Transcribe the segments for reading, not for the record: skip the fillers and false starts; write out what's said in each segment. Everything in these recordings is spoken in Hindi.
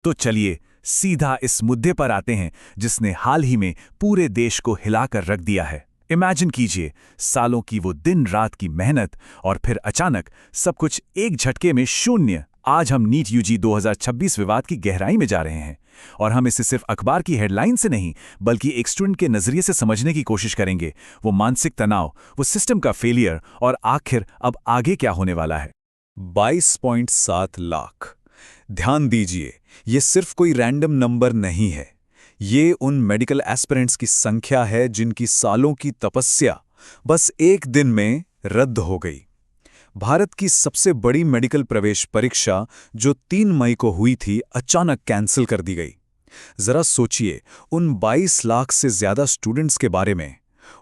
तो चलिए सीधा इस मुद्दे पर आते हैं जिसने हाल ही में पूरे देश को हिलाकर रख दिया है। इमेजिन कीजिए, सालों की वो दिन रात की मेहनत और फिर अचानक सब कुछ एक झटके में शून्य। आज हम नीट यूजी 2026 विवाद की गहराई में जा रहे हैं और हम इसे सिर्फ अखबार की हेडलाइन से नहीं बल्कि एक स्टूडेंट के नजरिए से समझने की कोशिश करेंगे। वो मानसिक तनाव, वो सिस्टम का फेलियर और आखिर अब आगे क्या होने वाला है। 22.7 लाख। ध्यान दीजिए, ये सिर्फ कोई रैंडम नंबर नहीं है। ये उन मेडिकल एस्पिरेंट्स की संख्या है जिनकी सालों की तपस्या बस एक दिन में रद्द हो गई। भारत की सबसे बड़ी मेडिकल प्रवेश परीक्षा जो 3 मई को हुई थी, अचानक कैंसिल कर दी गई। जरा सोचिए, उन 22 लाख से ज्यादा स्टूडेंट्स के बारे में।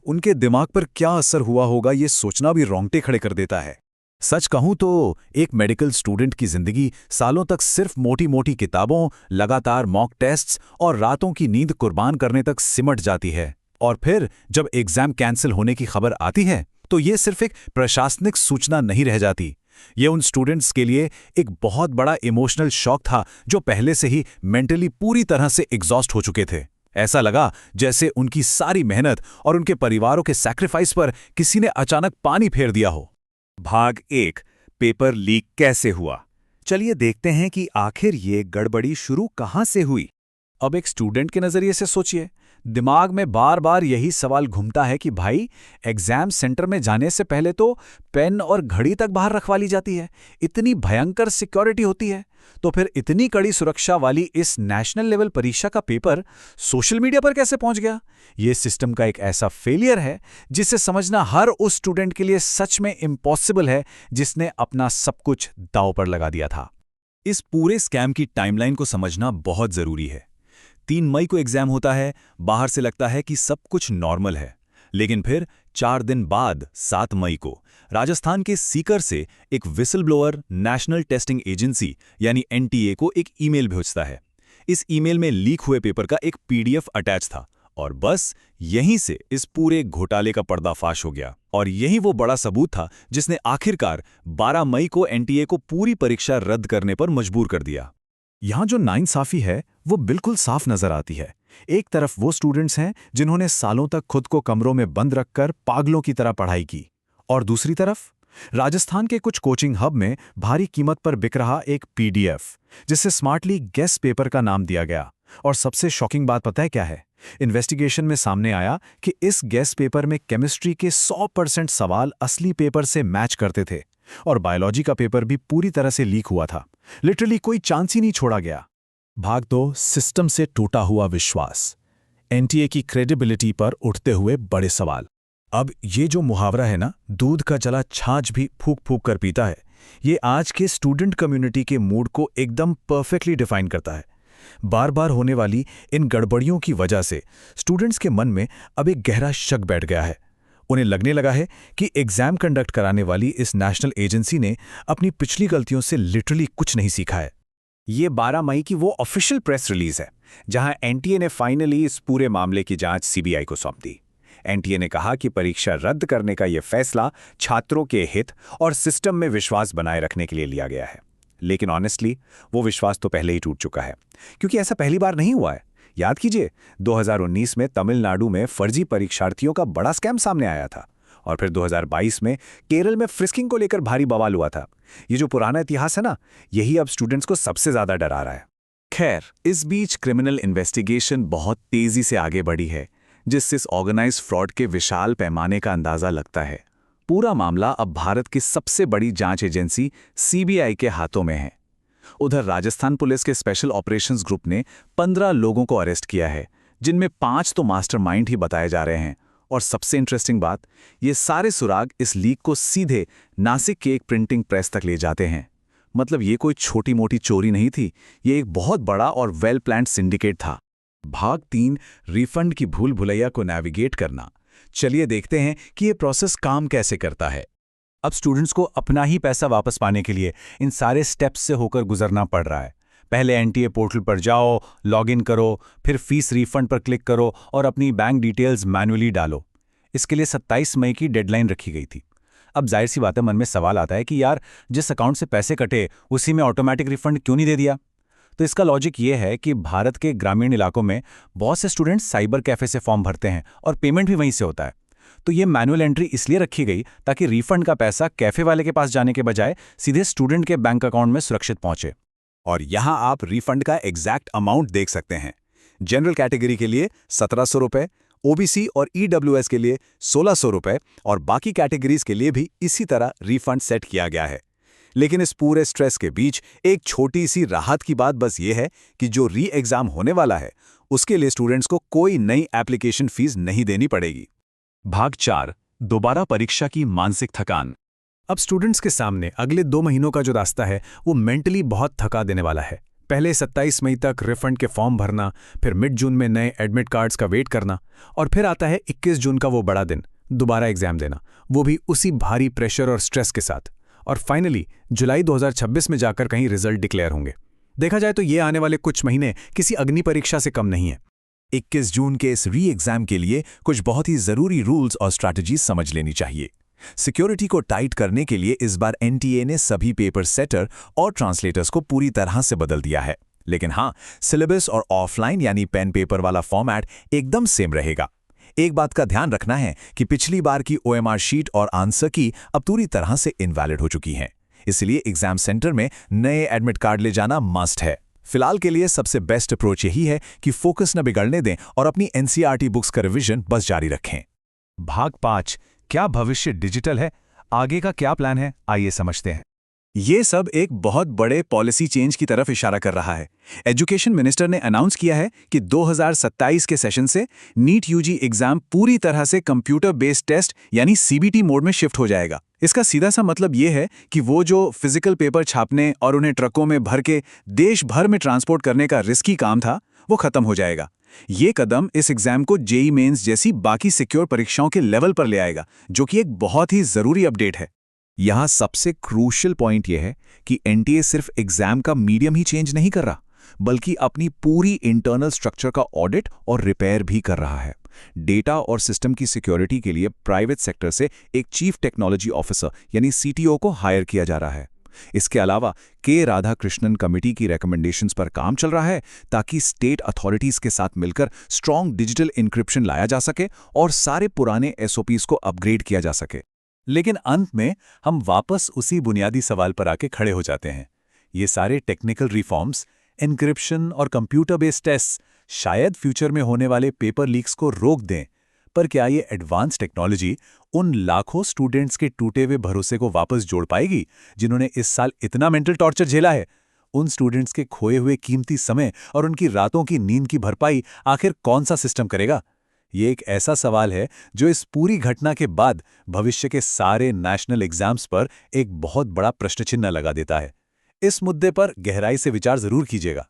उनके दिमाग पर क्या असर हुआ होगा, ये सोचना भी रोंगटे खड़े कर देता है। सच कहूं तो एक मेडिकल स्टूडेंट की जिंदगी सालों तक सिर्फ मोटी मोटी किताबों, लगातार मॉक टेस्ट्स और रातों की नींद कुर्बान करने तक सिमट जाती है। और फिर जब एग्जाम कैंसिल होने की खबर आती है तो ये सिर्फ एक प्रशासनिक सूचना नहीं रह जाती। ये उन स्टूडेंट्स के लिए एक बहुत बड़ा इमोशनल शॉक था जो पहले से ही मेंटली पूरी तरह से एग्जॉस्ट हो चुके थे। ऐसा लगा जैसे उनकी सारी मेहनत और उनके परिवारों के सैक्रिफाइस पर किसी ने अचानक पानी फेर दिया हो। भाग 1, पेपर लीक कैसे हुआ। चलिए देखते हैं कि आखिर ये गड़बड़ी शुरू कहां से हुई। अब एक स्टूडेंट के नजरिए से सोचिए, दिमाग में बार बार यही सवाल घूमता है कि भाई, एग्जाम सेंटर में जाने से पहले तो पेन और घड़ी तक बाहर रखवा ली जाती है, इतनी भयंकर सिक्योरिटी होती है, तो फिर इतनी कड़ी सुरक्षा वाली इस नेशनल लेवल परीक्षा का पेपर सोशल मीडिया पर कैसे पहुंच गया। ये सिस्टम का एक ऐसा फेलियर है जिसे समझना हर उस स्टूडेंट के लिए सच में इम्पॉसिबल है जिसने अपना सब कुछ दांव पर लगा दिया था। इस पूरे स्कैम की टाइमलाइन को समझना बहुत जरूरी है। 3 मई को एग्जाम होता है, बाहर से लगता है कि सब कुछ नॉर्मल है, लेकिन फिर 4 दिन बाद 7 मई को राजस्थान के सीकर से एक whistle blower national testing agency यानी एनटीए को एक ईमेल भेजता है। इस ईमेल में लीक हुए पेपर का एक पीडीएफ अटैच था और बस यहीं से इस पूरे घोटाले का पर्दाफाश हो गया। और यही वो बड़ा सबूत था जिसने आखिरकार 12 मई को एनटीए को पूरी परीक्षा रद्द करने पर मजबूर कर दिया। यहां जो नाइंसाफी है वो बिल्कुल साफ नजर आती है। एक तरफ वो स्टूडेंट्स हैं जिन्होंने सालों तक खुद को कमरों में बंद रखकर पागलों की तरह पढ़ाई की, और दूसरी तरफ राजस्थान के कुछ कोचिंग हब में भारी कीमत पर बिक रहा एक पीडीएफ जिसे स्मार्टली गेस्ट पेपर का नाम दिया गया। और सबसे शॉकिंग बात पता है क्या है? इन्वेस्टिगेशन में सामने आया कि इस गेस्ट पेपर में केमिस्ट्री के 100% सवाल असली पेपर से मैच करते थे और बायोलॉजी का पेपर भी पूरी तरह से लीक हुआ था। लिटरली कोई चांस ही नहीं छोड़ा गया। भाग 2, सिस्टम से टूटा हुआ विश्वास। एनटीए की क्रेडिबिलिटी पर उठते हुए बड़े सवाल। अब ये जो मुहावरा है ना, दूध का जला छाछ भी फूक फूक कर पीता है, ये आज के स्टूडेंट कम्युनिटी के मूड को एकदम परफेक्टली डिफाइन करता है। बार बार होने वाली इन गड़बड़ियों की वजह से स्टूडेंट्स के मन में अब एक गहरा शक बैठ गया है। उन्हें लगने लगा है कि एग्जाम कंडक्ट कराने वाली इस नेशनल एजेंसी ने अपनी पिछली गलतियों से लिटरली कुछ नहीं सीखा है। ये 12 मई की वो ऑफिशियल प्रेस रिलीज है जहां एनटीए ने फाइनली इस पूरे मामले की जांच सीबीआई को सौंप दी। एनटीए ने कहा कि परीक्षा रद्द करने का यह फैसला छात्रों के हित और सिस्टम में विश्वास बनाए रखने के लिए लिया गया है। लेकिन ऑनेस्टली वो विश्वास तो पहले ही टूट चुका है, क्योंकि ऐसा पहली बार नहीं हुआ है। याद कीजिए, 2019 में तमिलनाडु में फर्जी परीक्षार्थियों का बड़ा स्कैम सामने आया था, और फिर 2022 में केरल में फ्रिस्किंग को लेकर भारी बवाल हुआ था। ये जो पुराना इतिहास है ना, यही अब स्टूडेंट्स को सबसे ज्यादा डरा रहा है। खैर, इस बीच क्रिमिनल इन्वेस्टिगेशन बहुत तेजी से आगे बढ़ी है, जिससे इस ऑर्गेनाइज्ड फ्रॉड के विशाल पैमाने का अंदाजा लगता है। पूरा मामला अब भारत की सबसे बड़ी जांच एजेंसी सीबीआई के हाथों में है। उधर राजस्थान पुलिस के स्पेशल ऑपरेशंस ग्रुप ने 15 लोगों को अरेस्ट किया है, जिनमें 5 तो मास्टरमाइंड ही बताए जा रहे हैं। और सबसे इंटरेस्टिंग बात, ये सारे सुराग इस लीक को सीधे नासिक के एक प्रिंटिंग प्रेस तक ले जाते हैं। मतलब ये कोई छोटी मोटी चोरी नहीं थी, ये एक बहुत बड़ा और वेल प्लान्ड सिंडिकेट था। भाग 3, रिफंड की भूल भुलैया को नेविगेट करना। चलिए देखते हैं कि ये प्रोसेस काम कैसे करता है। अब स्टूडेंट्स को अपना ही पैसा वापस पाने के लिए इन सारे स्टेप्स से होकर गुजरना पड़ रहा है। पहले एनटीए पोर्टल पर जाओ, लॉगिन करो, फिर फीस रिफंड पर क्लिक करो और अपनी बैंक डिटेल्स मैन्युअली डालो। इसके लिए 27 मई की डेडलाइन रखी गई थी। अब जाहिर सी बात है, मन में सवाल आता है कि यार, जिस अकाउंट से पैसे कटे उसी में ऑटोमेटिक रिफंड क्यों नहीं दे दिया। तो इसका लॉजिक ये है कि भारत के ग्रामीण इलाकों में बहुत से स्टूडेंट्स साइबर कैफे से फॉर्म भरते हैं और पेमेंट भी वहीं से होता है। तो ये मैनुअल एंट्री इसलिए रखी गई ताकि रिफंड का पैसा कैफे वाले के पास जाने के बजाय सीधे स्टूडेंट के बैंक अकाउंट में सुरक्षित पहुंचे। और यहाँ आप रिफंड का एग्जैक्ट अमाउंट देख सकते हैं। जनरल कैटेगरी के लिए 1700 रुपये, ओबीसी और ईडब्ल्यूएस के लिए 1600 रुपये और बाकी कैटेगरीज के लिए भी इसी तरह रिफंड सेट किया गया है। लेकिन इस पूरे स्ट्रेस के बीच एक छोटी सी राहत की बात बस ये है कि जो री एग्जाम होने वाला है उसके लिए स्टूडेंट्स को कोई नई एप्लीकेशन फीस नहीं देनी पड़ेगी। भाग 4, दोबारा परीक्षा की मानसिक थकान। अब स्टूडेंट्स के सामने अगले 2 महीनों का जो रास्ता है वो मेंटली बहुत थका देने वाला है। पहले 27 मई तक रिफंड के फॉर्म भरना, फिर मिड जून में नए एडमिट कार्ड्स का वेट करना, और फिर आता है 21 जून का वो बड़ा दिन, दोबारा एग्जाम देना, वो भी उसी भारी प्रेशर और स्ट्रेस के साथ। और फाइनली जुलाई 2026 में जाकर कहीं रिजल्ट डिक्लेयर होंगे। देखा जाए तो ये आने वाले कुछ महीने किसी अग्नि परीक्षा से कम नहीं है। 21 जून के इस री एग्जाम के लिए कुछ बहुत ही जरूरी रूल्स और स्ट्रैटेजीज समझ लेनी चाहिए। सिक्योरिटी को टाइट करने के लिए इस बार एनटीए ने सभी पेपर सेटर और ट्रांसलेटर्स को पूरी तरह से बदल दिया है। लेकिन हाँ, सिलेबस और ऑफलाइन यानी पेन पेपर वाला फॉर्मेट एकदम सेम रहेगा। एक बात का ध्यान रखना है कि पिछली बार की ओएमआर शीट और आंसर की अब पूरी तरह से इनवैलिड हो चुकी हैं। इसलिए एग्जाम सेंटर में नए एडमिट कार्ड ले जाना मस्ट है। फिलहाल के लिए सबसे बेस्ट अप्रोच यही है कि फोकस न बिगड़ने दें और अपनी एनसीईआरटी बुक्स का रिवीजन बस जारी रखें। भाग 5, क्या भविष्य डिजिटल है? आगे का क्या प्लान है? आइए समझते हैं। ये सब एक बहुत बड़े पॉलिसी चेंज की तरफ इशारा कर रहा है। एजुकेशन मिनिस्टर ने अनाउंस किया है कि 2027 के सेशन से नीट यूजी एग्जाम पूरी तरह से कंप्यूटर बेस्ड टेस्ट यानी सीबीटी मोड में शिफ्ट हो जाएगा। इसका सीधा सा मतलब ये है कि वो जो फिजिकल पेपर छापने और उन्हें ट्रकों में भर के देश भर में ट्रांसपोर्ट करने का रिस्की काम था, वो खत्म हो जाएगा। ये कदम इस एग्जाम को जेईई मेंस जैसी बाकी सिक्योर परीक्षाओं के लेवल पर ले आएगा, जो कि एक बहुत ही जरूरी अपडेट है। यहाँ सबसे क्रूशियल पॉइंट यह है कि एनटीए सिर्फ एग्जाम का मीडियम ही चेंज नहीं कर रहा, बल्कि अपनी पूरी इंटरनल स्ट्रक्चर का ऑडिट और रिपेयर भी कर रहा है। डेटा और सिस्टम की सिक्योरिटी के लिए प्राइवेट सेक्टर से एक चीफ टेक्नोलॉजी ऑफिसर यानी सीटीओ को हायर किया जा रहा है। इसके अलावा के राधाकृष्णन कमेटी की रिकमेंडेशंस पर काम चल रहा है ताकि स्टेट अथॉरिटीज के साथ मिलकर स्ट्रॉन्ग डिजिटल इंक्रिप्शन लाया जा सके और सारे पुराने एसओपीज को अपग्रेड किया जा सके। लेकिन अंत में हम वापस उसी बुनियादी सवाल पर आके खड़े हो जाते हैं। ये सारे टेक्निकल रिफॉर्म्स, एन्क्रिप्शन और कंप्यूटर बेस्ड टेस्ट शायद फ्यूचर में होने वाले पेपर लीक्स को रोक दें, पर क्या ये एडवांस टेक्नोलॉजी उन लाखों स्टूडेंट्स के टूटे हुए भरोसे को वापस जोड़ पाएगी जिन्होंने इस साल इतना मेंटल टॉर्चर झेला है? उन स्टूडेंट्स के खोए हुए कीमती समय और उनकी रातों की नींद की भरपाई आखिर कौन सा सिस्टम करेगा? ये एक ऐसा सवाल है जो इस पूरी घटना के बाद भविष्य के सारे नेशनल एग्जाम्स पर एक बहुत बड़ा प्रश्न चिन्ह लगा देता है। इस मुद्दे पर गहराई से विचार जरूर कीजिएगा।